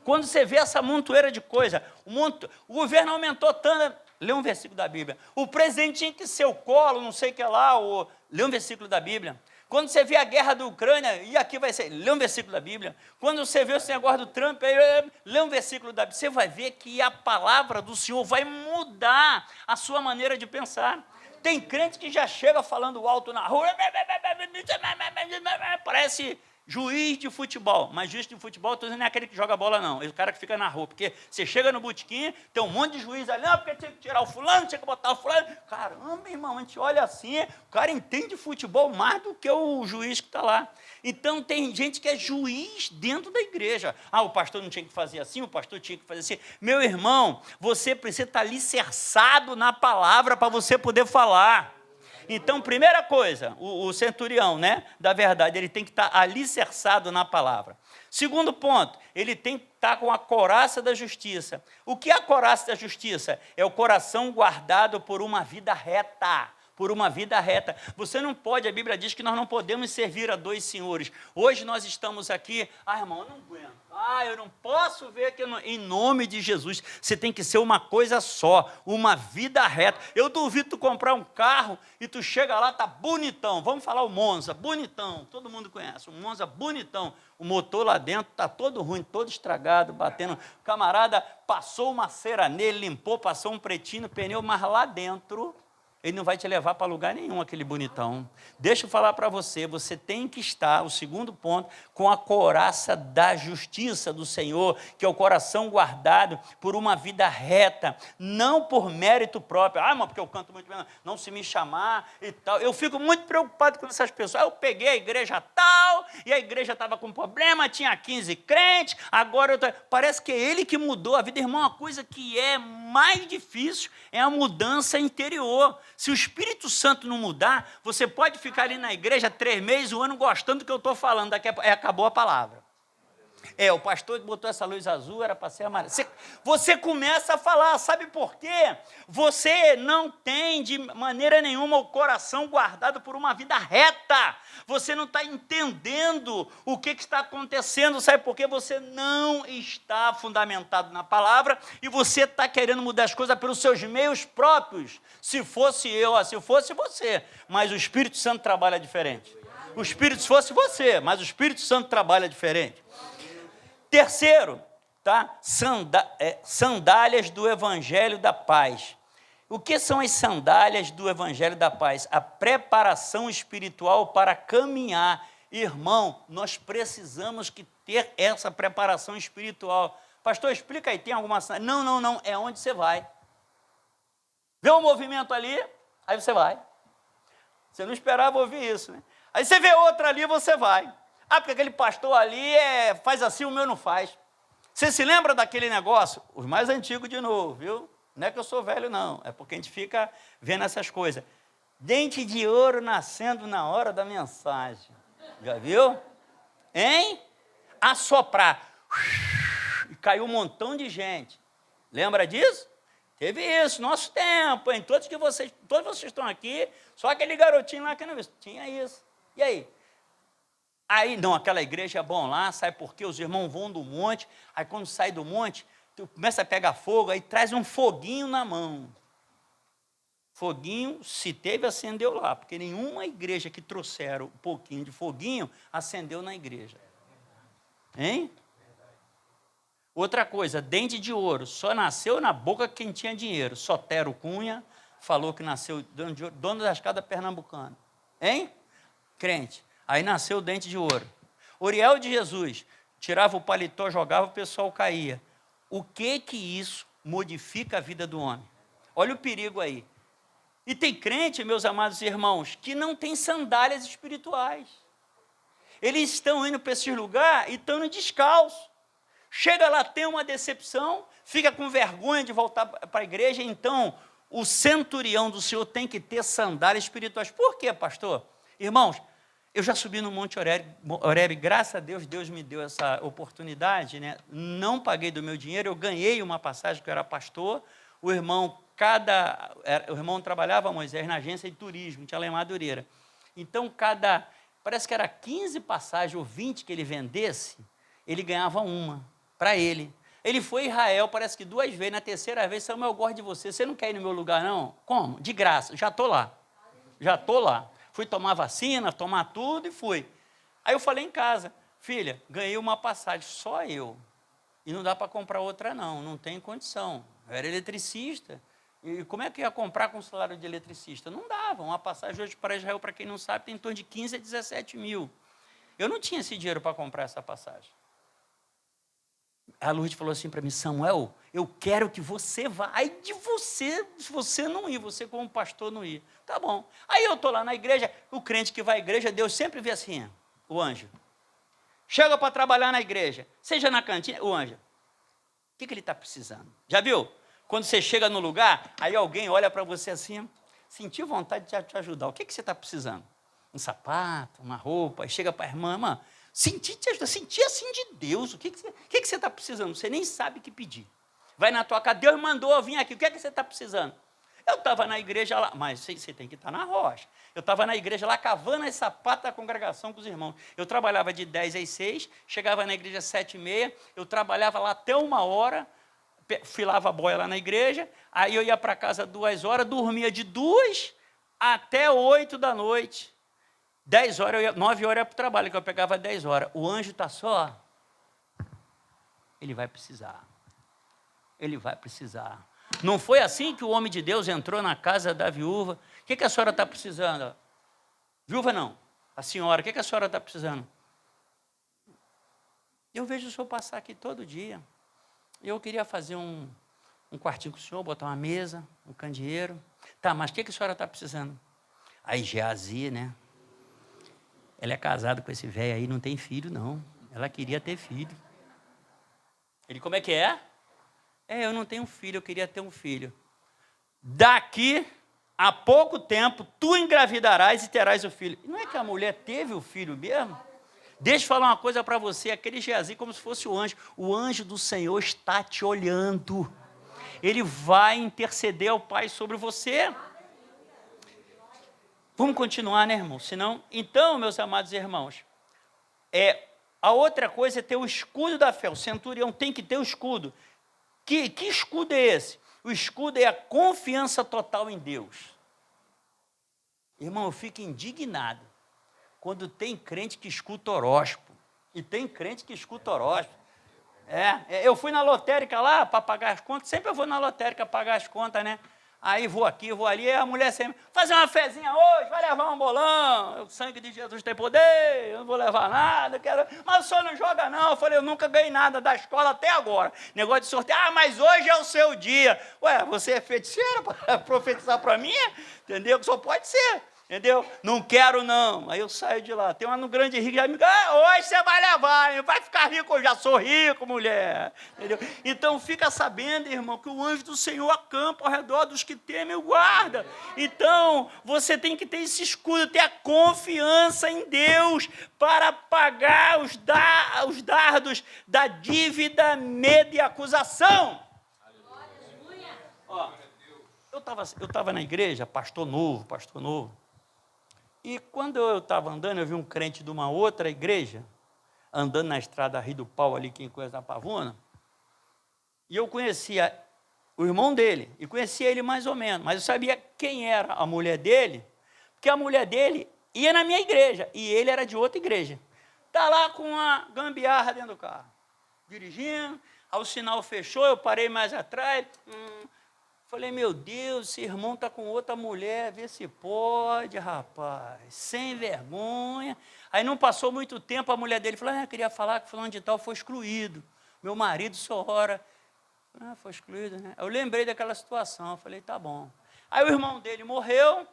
Quando você vê essa montoeira de coisa, o governo aumentou tanto, lê um versículo da Bíblia. O presidente tinha que ser o colo, não sei o que lá, lê um versículo da Bíblia. Quando você vê a guerra da Ucrânia, e aqui vai ser, lê um versículo da Bíblia. Quando você vê esse negócio do Trump, lê um versículo da Bíblia. Você vai ver que a palavra do Senhor vai mudar a sua maneira de pensar. Tem crente que já chega falando alto na rua, parece juiz de futebol, mas juiz de futebol, estou dizendo, não é aquele que joga bola, não, é o cara que fica na rua, porque você chega no botequim, tem um monte de juiz ali, não, porque tinha que tirar o fulano, tinha que botar o fulano, caramba, irmão, a gente olha assim, o cara entende futebol mais do que o juiz que está lá. Então, tem gente que é juiz dentro da igreja, o pastor não tinha que fazer assim, o pastor tinha que fazer assim. Meu irmão, você precisa estar alicerçado na palavra para você poder falar. Então, primeira coisa, o centurião, né, da verdade, ele tem que estar alicerçado na palavra. Segundo ponto, ele tem que estar com a couraça da justiça. O que é a couraça da justiça? É o coração guardado por uma vida reta, por uma vida reta. Você não pode, a Bíblia diz que nós não podemos servir a dois senhores. Hoje nós estamos aqui, irmão, eu não aguento. Eu não posso ver que em nome de Jesus, você tem que ser uma coisa só, uma vida reta. Eu duvido tu comprar um carro e tu chega lá, tá bonitão. Vamos falar o Monza, bonitão. Todo mundo conhece, o Monza bonitão. O motor lá dentro tá todo ruim, todo estragado, batendo. O camarada passou uma cera nele, limpou, passou um pretinho no pneu, mas lá dentro ele não vai te levar para lugar nenhum, aquele bonitão. Deixa eu falar para você, você tem que estar, o segundo ponto, com a couraça da justiça do Senhor, que é o coração guardado por uma vida reta, não por mérito próprio. Mas porque eu canto muito bem, não se me chamar e tal. Eu fico muito preocupado com essas pessoas. Eu peguei a igreja tal, e a igreja estava com problema, tinha 15 crentes, agora parece que é ele que mudou a vida. Irmão, uma coisa que é mais difícil é a mudança interior. Se o Espírito Santo não mudar, você pode ficar ali na igreja 3 meses, um ano, gostando do que eu estou falando, daqui a pouco acabou a palavra. O pastor que botou essa luz azul era para ser amarelo. Você começa a falar, sabe por quê? Você não tem de maneira nenhuma o coração guardado por uma vida reta. Você não está entendendo o que está acontecendo, sabe por quê? Você não está fundamentado na palavra e você está querendo mudar as coisas pelos seus meios próprios. Se fosse eu, se fosse você, mas o Espírito Santo trabalha diferente. O Espírito, se fosse você, mas o Espírito Santo trabalha diferente. Terceiro, tá? Sandálias do Evangelho da Paz. O que são as sandálias do Evangelho da Paz? A preparação espiritual para caminhar. Irmão, nós precisamos ter essa preparação espiritual. Pastor, explica aí, tem alguma sandália? Não, é onde você vai. Vê um movimento ali, aí você vai. Você não esperava ouvir isso, né? Aí você vê outra ali, você vai. Porque aquele pastor ali faz assim, o meu não faz. Você se lembra daquele negócio? Os mais antigos de novo, viu? Não é que eu sou velho, não. É porque a gente fica vendo essas coisas. Dente de ouro nascendo na hora da mensagem. Já viu? Hein? Assoprar. E caiu um montão de gente. Lembra disso? Teve isso, nosso tempo, hein? Todos vocês estão aqui, só aquele garotinho lá que não viu. Tinha isso. E aí? Aí, não, aquela igreja é bom lá, sabe por quê? Os irmãos vão do monte, aí quando sai do monte, tu começa a pegar fogo, aí traz um foguinho na mão. Foguinho, se teve, acendeu lá, porque nenhuma igreja que trouxeram um pouquinho de foguinho, acendeu na igreja. Hein? Outra coisa, dente de ouro, só nasceu na boca quem tinha dinheiro. Sotero Cunha falou que nasceu dono da escada pernambucana. Hein? Crente. Aí nasceu o dente de ouro. Uriel de Jesus, tirava o paletó, jogava, o pessoal caía. O que isso modifica a vida do homem? Olha o perigo aí. E tem crente, meus amados irmãos, que não tem sandálias espirituais. Eles estão indo para esse lugar e estão descalços. Chega lá, tem uma decepção, fica com vergonha de voltar para a igreja, então o centurião do Senhor tem que ter sandálias espirituais. Por quê, pastor? Irmãos, eu já subi no Monte Horebe, graças a Deus, Deus me deu essa oportunidade, né? Não paguei do meu dinheiro, eu ganhei uma passagem, que eu era pastor, o irmão trabalhava, Moisés, na agência de turismo, tinha lá em Madureira. Então, parece que era 15 passagens ou 20 que ele vendesse, ele ganhava uma para ele. Ele foi a Israel, parece que 2 vezes, na terceira vez, Samuel, eu gosto de você, você não quer ir no meu lugar, não? Como? De graça, já estou lá. Fui tomar vacina, tomar tudo e fui. Aí eu falei em casa, filha, ganhei uma passagem, só eu. E não dá para comprar outra não tem condição. Eu era eletricista. E como é que eu ia comprar com salário de eletricista? Não dava. Uma passagem hoje para Israel, para quem não sabe, tem em torno de 15 a 17 mil. Eu não tinha esse dinheiro para comprar essa passagem. A Lourdes falou assim para mim, Samuel, eu quero que você vá. Aí de você, se você não ir, você como pastor não ir. Tá bom. Aí eu estou lá na igreja, o crente que vai à igreja, Deus sempre vê assim, o anjo. Chega para trabalhar na igreja, seja na cantina, o anjo. O que ele está precisando? Já viu? Quando você chega no lugar, aí alguém olha para você assim, sentiu vontade de te ajudar. O que você está precisando? Um sapato, uma roupa, aí chega para a irmã, senti te ajudar, senti assim de Deus. O que você está precisando? Você nem sabe o que pedir. Vai na tua casa, Deus mandou eu vir aqui, o que você está precisando? Eu estava na igreja lá, mas você tem que estar na rocha. Eu estava na igreja lá, cavando as sapatas da congregação com os irmãos. Eu trabalhava de 10 às 6, chegava na igreja às 7h30, eu trabalhava lá até 1h, filava a boia lá na igreja, aí eu ia para casa 2h, dormia de 2 até 8 da noite. 10h, 9h eu ia para o trabalho, que eu pegava 10h. O anjo está só, ele vai precisar. Ele vai precisar. Não foi assim que o homem de Deus entrou na casa da viúva? O que a senhora está precisando? Viúva não, a senhora, o que a senhora está precisando? Eu vejo o senhor passar aqui todo dia. Eu queria fazer um quartinho com o senhor, botar uma mesa, um candeeiro. Tá, mas o que a senhora está precisando? Aí Geazi, né? Ela é casada com esse velho aí, não tem filho, não. Ela queria ter filho. Ele, como é que é? Eu não tenho filho, eu queria ter um filho. Daqui a pouco tempo, tu engravidarás e terás o filho. E não é que a mulher teve o filho mesmo? Deixa eu falar uma coisa para você, aquele Geazi como se fosse o anjo do Senhor está te olhando. Ele vai interceder ao Pai sobre você. Vamos continuar, né, irmão? Senão, então, meus amados irmãos, a outra coisa é ter o escudo da fé. O centurião tem que ter o escudo. Que escudo é esse? O escudo é a confiança total em Deus. Irmão, eu fico indignado quando tem crente que escuta horóscopo. E tem crente que escuta horóscopo. Eu fui na lotérica lá para pagar as contas. Sempre eu vou na lotérica pagar as contas, né? Aí vou aqui, vou ali, a mulher sempre, fazer uma fezinha hoje, vai levar um bolão, o sangue de Jesus tem poder, eu não vou levar nada, mas o senhor não joga não. Eu falei, eu nunca ganhei nada da escola até agora. Negócio de sorteio, mas hoje é o seu dia. Ué, você é feiticeira para profetizar para mim? Entendeu? Só pode ser. Entendeu? Não quero não. Aí eu saio de lá. Tem uma no Grande Rio, já me diz, hoje você vai levar, vai ficar rico, eu já sou rico, mulher. Entendeu? Então fica sabendo, irmão, que o anjo do Senhor acampa ao redor dos que temem o guarda. Então, você tem que ter esse escudo, ter a confiança em Deus para pagar os dardos da dívida, medo e acusação. Ó, eu estava na igreja, pastor novo. E quando eu estava andando, eu vi um crente de uma outra igreja, andando na estrada Rio do Pau, ali, quem conhece na Pavuna, e eu conhecia o irmão dele, e conhecia ele mais ou menos, mas eu sabia quem era a mulher dele, porque a mulher dele ia na minha igreja, e ele era de outra igreja. Está lá com uma gambiarra dentro do carro, dirigindo, aí o sinal fechou, eu parei mais atrás, falei, meu Deus, esse irmão está com outra mulher, vê se pode, rapaz, sem vergonha. Aí não passou muito tempo, a mulher dele falou, eu queria falar que fulano de tal foi excluído. Meu marido só ora. Foi excluído, né? Eu lembrei daquela situação, eu falei, tá bom. Aí o irmão dele morreu,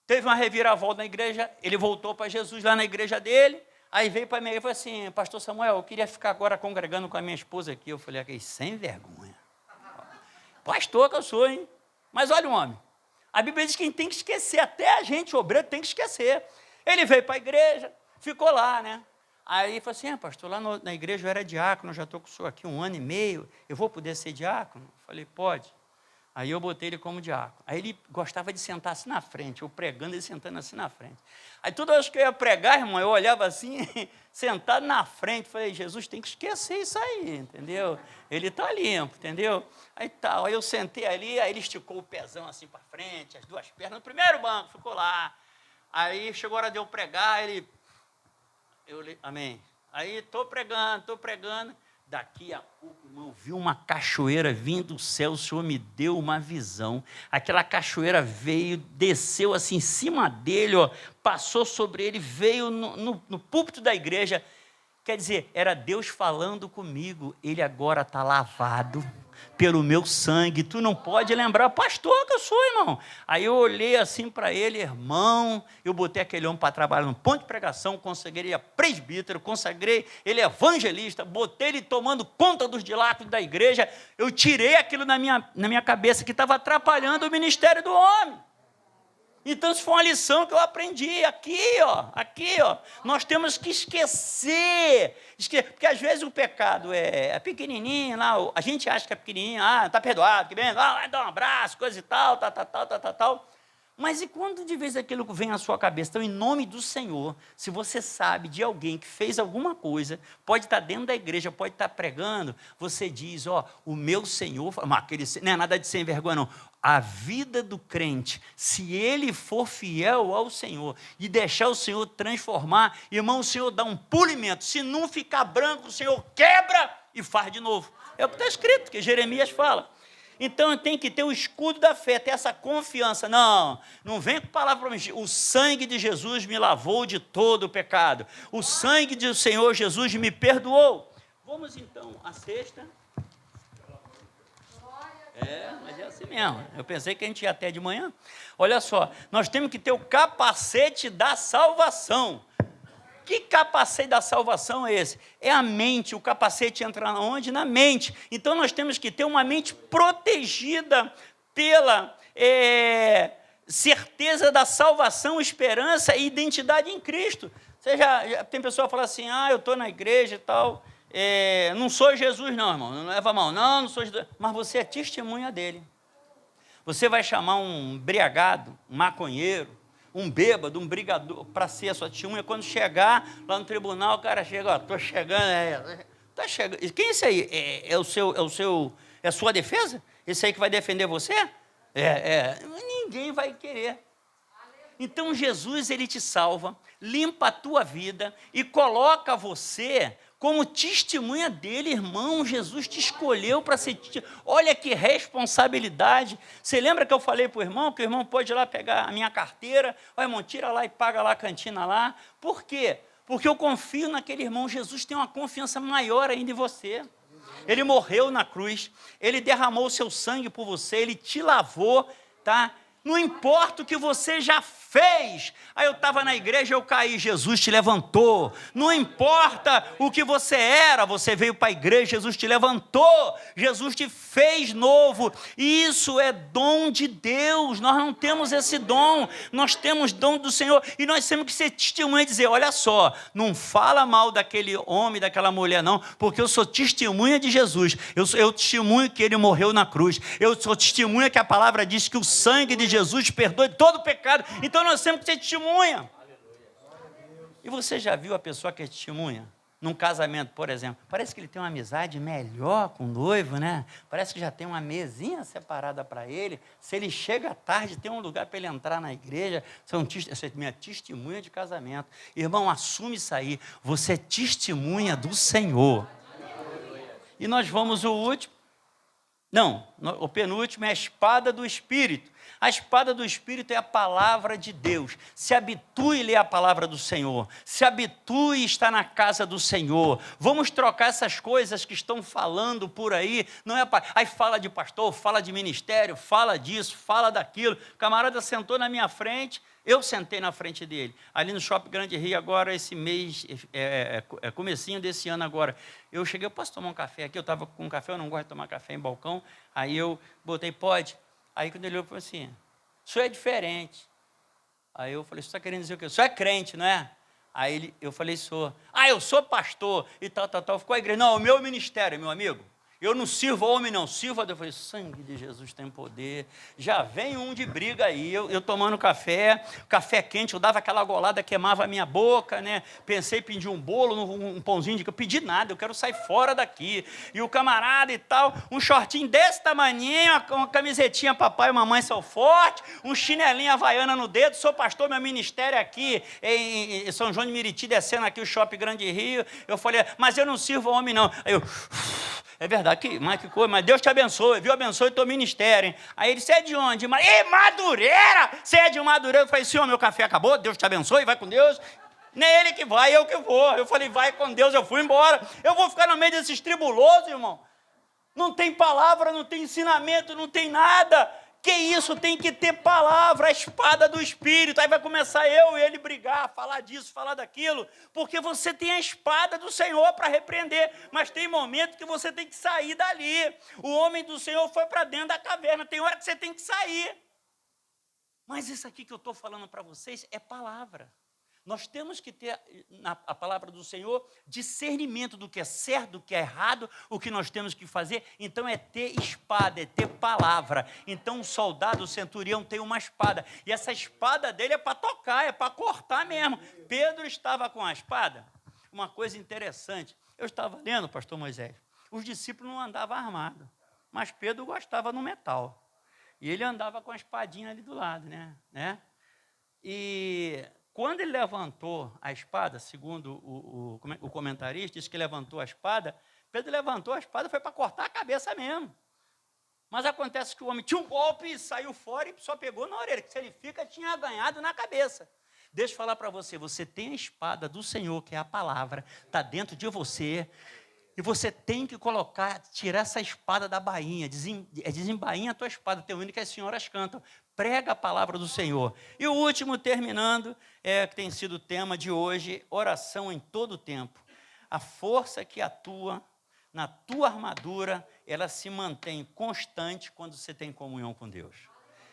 teve uma reviravolta na igreja, ele voltou para Jesus lá na igreja dele, aí veio para mim e falou assim, pastor Samuel, eu queria ficar agora congregando com a minha esposa aqui. Eu falei, sem vergonha. Pastor que eu sou, hein? Mas olha o homem. A Bíblia diz que quem tem que esquecer, até a gente, obreiro, tem que esquecer. Ele veio para a igreja, ficou lá, né? Aí falou assim, pastor, lá na igreja eu era diácono, já estou com o senhor aqui 1 ano e meio, eu vou poder ser diácono? Eu falei, pode. Aí eu botei ele como diácono. Aí ele gostava de sentar assim na frente, eu pregando, ele sentando assim na frente. Aí toda vez que eu ia pregar, irmão, eu olhava assim, sentado na frente, falei, Jesus tem que esquecer isso aí, entendeu? Ele está limpo, entendeu? Aí tal, aí eu sentei ali, aí ele esticou o pezão assim para frente, as duas pernas, no primeiro banco, ficou lá. Aí chegou a hora de eu pregar, amém. Aí estou pregando, daqui a pouco eu vi uma cachoeira vindo do céu, o Senhor me deu uma visão, aquela cachoeira veio, desceu assim em cima dele, ó, passou sobre ele, veio no púlpito da igreja, quer dizer, era Deus falando comigo, ele agora está lavado pelo meu sangue, tu não pode lembrar, pastor que eu sou, irmão. Aí eu olhei assim para ele, irmão, eu botei aquele homem para trabalhar no ponto de pregação, consagrei ele a presbítero, consagrei ele a evangelista, botei ele tomando conta dos diáconos da igreja, eu tirei aquilo na minha cabeça que estava atrapalhando o ministério do homem. Então, isso foi uma lição que eu aprendi aqui, ó. Nós temos que esquecer, porque às vezes o pecado é pequenininho, lá, a gente acha que é pequenininho, está perdoado, que vem, vai dar um abraço, coisa e tal. Mas e quando de vez aquilo vem à sua cabeça? Então, em nome do Senhor, se você sabe de alguém que fez alguma coisa, pode estar dentro da igreja, pode estar pregando, você diz, o meu Senhor, não é nada de sem vergonha não, a vida do crente, se ele for fiel ao Senhor e deixar o Senhor transformar, irmão, o Senhor dá um polimento, se não ficar branco, o Senhor quebra e faz de novo. É o que está escrito, que Jeremias fala. Então, tem que ter o escudo da fé, ter essa confiança. Não vem com palavra para mim. O sangue de Jesus me lavou de todo o pecado. O sangue do Senhor Jesus me perdoou. Vamos, então, à sexta. Mas é assim mesmo. Eu pensei que a gente ia até de manhã. Olha só, nós temos que ter o capacete da salvação. Que capacete da salvação é esse? É a mente, o capacete entra onde? Na mente. Então, nós temos que ter uma mente protegida pela certeza da salvação, esperança e identidade em Cristo. Você já tem pessoa que fala assim, eu estou na igreja e tal, não sou Jesus não, irmão, não leva a mão, não sou Jesus, mas você é testemunha dele. Você vai chamar um embriagado, um maconheiro, um bêbado, um brigador, para ser a sua testemunha, quando chegar lá no tribunal, o cara chega, estou chegando, está chegando. Quem é esse aí? É a sua defesa? Esse aí que vai defender você? Ninguém vai querer. Então, Jesus, ele te salva, limpa a tua vida e coloca você como testemunha dele, irmão. Jesus te escolheu para ser testemunha. Olha que responsabilidade. Você lembra que eu falei para o irmão, que o irmão pode ir lá pegar a minha carteira, irmão, tira lá e paga lá a cantina lá. Por quê? Porque eu confio naquele irmão. Jesus tem uma confiança maior ainda em você. Ele morreu na cruz, ele derramou o seu sangue por você, ele te lavou, tá? Não importa o que você já fez. Eu estava na igreja, eu caí, Jesus te levantou. Não importa o que você era, você veio para a igreja, Jesus te levantou, Jesus te fez novo. Isso é dom de Deus. Nós não temos esse dom, nós temos dom do Senhor, e nós temos que ser testemunha e dizer, olha só, não fala mal daquele homem, daquela mulher não, porque eu sou testemunha de Jesus, eu testemunho que ele morreu na cruz, eu sou testemunha que a palavra diz que o sangue de Jesus perdoa todo o pecado. Então nós temos que ser testemunha. E você já viu a pessoa que é testemunha? Num casamento, por exemplo, parece que ele tem uma amizade melhor com o noivo, né? Parece que já tem uma mesinha separada para ele. Se ele chega à tarde, tem um lugar para ele entrar na igreja. Essa é minha testemunha de casamento. Irmão, assume isso aí. Você é testemunha do Senhor. E nós vamos o último. Não, o penúltimo é a espada do Espírito. A espada do Espírito é a palavra de Deus. Se habitue a ler a palavra do Senhor. Se habitue a estar na casa do Senhor. Vamos trocar essas coisas que estão falando por aí. Não é aí fala de pastor, fala de ministério, fala disso, fala daquilo. O camarada sentou na minha frente, eu sentei na frente dele. Ali no Shopping Grande Rio, agora esse mês, comecinho desse ano agora. Eu cheguei, eu posso tomar um café aqui? Eu estava com um café, eu não gosto de tomar café em balcão. Aí eu botei, pode. Aí quando ele olhou, falou assim, o senhor é diferente. Aí eu falei, você está querendo dizer o quê? O senhor é crente, não é? Aí eu falei, sou. Eu sou pastor e tal. Ficou a igreja. Não, o meu ministério, meu amigo. Eu não sirvo a homem, não, sirvo a Deus. Eu falei, sangue de Jesus tem poder. Já vem um de briga aí, eu tomando café quente, eu dava aquela golada, queimava a minha boca, né? Pensei em pedir um bolo, um pãozinho de que eu pedi nada, eu quero sair fora daqui. E o camarada e tal, um shortinho desse tamanhinho, uma camisetinha papai e mamãe são fortes, um chinelinho havaiana no dedo, sou pastor, meu ministério é aqui em São João de Meriti, descendo aqui o Shopping Grande Rio. Eu falei, mas eu não sirvo a homem, não. Aí eu... É verdade, mas que coisa, mas Deus te abençoe, viu? Abençoe teu ministério, hein? Aí ele, você é de onde? Madureira! Você é de Madureira? Eu falei, senhor, meu café acabou, Deus te abençoe, vai com Deus. Nem ele que vai, eu que vou. Eu falei, vai com Deus, eu fui embora. Eu vou ficar no meio desses tribulosos, irmão. Não tem palavra, não tem ensinamento, não tem nada. Que isso, tem que ter palavra, a espada do Espírito. Aí vai começar eu e ele brigar, falar disso, falar daquilo, porque você tem a espada do Senhor para repreender, mas tem momento que você tem que sair dali. O homem do Senhor foi para dentro da caverna, tem hora que você tem que sair. Mas isso aqui que eu estou falando para vocês é palavra. Nós temos que ter, na a palavra do Senhor, discernimento do que é certo, do que é errado, o que nós temos que fazer. Então é ter espada, é ter palavra. Então o soldado, o centurião tem uma espada. E essa espada dele é para tocar, é para cortar mesmo. Pedro estava com a espada. Uma coisa interessante, eu estava lendo, pastor Moisés, os discípulos não andavam armados, mas Pedro gostava no metal. E ele andava com a espadinha ali do lado, né? E quando ele levantou a espada, segundo o comentarista, diz que levantou a espada, Pedro levantou a espada, foi para cortar a cabeça mesmo. Mas acontece que o homem tinha um golpe e saiu fora e só pegou na orelha, que se ele fica, tinha ganhado na cabeça. Deixa eu falar para você, você tem a espada do Senhor, que é a palavra, está dentro de você, e você tem que colocar, tirar essa espada da bainha, desembainha a tua espada, teu hino que as senhoras cantam, prega a palavra do Senhor. E o último, terminando, que tem sido o tema de hoje, oração em todo o tempo. A força que atua na tua armadura, ela se mantém constante quando você tem comunhão com Deus.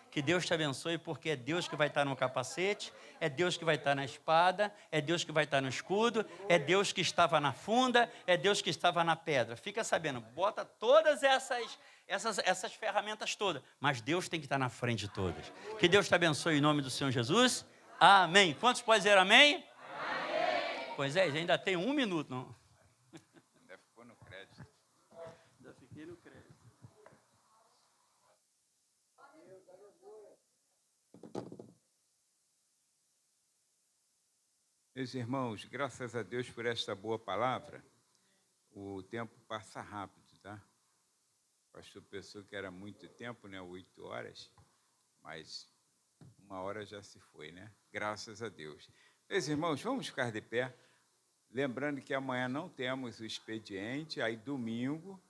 Que Deus te abençoe, porque é Deus que vai estar no capacete, é Deus que vai estar na espada, é Deus que vai estar no escudo, é Deus que estava na funda, é Deus que estava na pedra. Fica sabendo, bota todas essas ferramentas todas, mas Deus tem que estar na frente de todas. Que Deus te abençoe em nome do Senhor Jesus. Amém. Quantos podem dizer amém? Amém. Pois é, ainda tem 1 minuto. Não? Ainda ficou no crédito. Ainda fiquei no crédito. Meus irmãos, graças a Deus por esta boa palavra. O tempo passa rápido, tá? O pastor pensou que era muito tempo, né? 8 horas, mas 1 hora já se foi, né? Graças a Deus. Meus irmãos, vamos ficar de pé. Lembrando que amanhã não temos o expediente, aí domingo